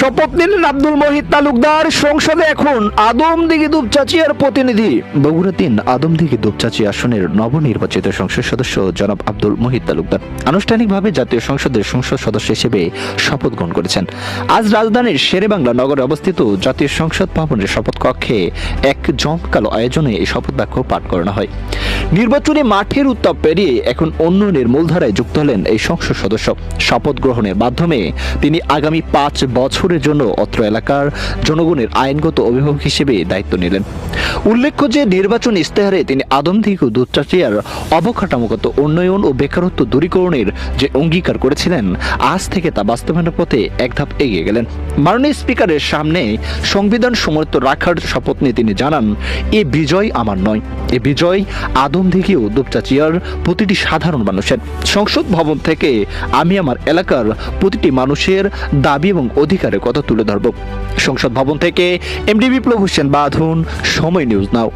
শপথ নিলেন আব্দুল মহিদ তালুকদার। সংসদে এখন আদমদীঘি দুপচাঁচিয়ার প্রতিনিধি। বগুড়া ৩ আদমদীঘি দুপচাঁচি আসনের নবনির্বাচিত সংসদ সদস্য জনাব আব্দুল মহিদ তালুকদার আনুষ্ঠানিকভাবে জাতীয় সংসদের সংসদ সদস্য হিসেবে শপথ গ্রহণ করেছেন। আজ রাজধানীর শেরেবাংলা নগরে অবস্থিত জাতীয় সংসদ ভবনের শপথ কক্ষে এক জমকালো আয়োজনে এই শপথ বাক্য পাঠ করানো হয়। নির্বাচনী মাঠের উত্তাপ পেরিয়ে এখন উন্নয়নের মূলধারায় যুক্ত হলেন এই সংসদ সদস্য। শপথ গ্রহণের মাধ্যমে তিনি আগামী ৫ বছরের জন্য অত্র এলাকার জনগণের আইনগত অভিভাবক হিসেবে দায়িত্ব নিলেন। উল্লেখ্য যে নির্বাচন ইশতেহারে তিনি আদমদীঘি দুপচাঁচিয়ার অবকাঠামোগত উন্নয়ন ও বেকারত্ব দূরীকরণের যে অঙ্গীকার করেছিলেন, আজ থেকে তা বাস্তবায়নের পথে এক ধাপ এগিয়ে গেলেন। মাননীয় স্পিকারের সামনে সংবিধান সমর্থ রাখার শপথ নিয়ে তিনি জানান, এ বিজয় আমার নয়, এ বিজয় আদমদীঘি ও দুপচাঁচিয়ার প্রতিটি সাধারণ মানুষের। সংসদ ভবন থেকে আমি আমার এলাকার প্রতিটি মানুষের দাবি এবং অধিকারের কথা তুলে ধরব। সংসদ ভবন থেকে এমডি বিপ্লব হোসেন বাঁধন, সময় নিউজ নাও।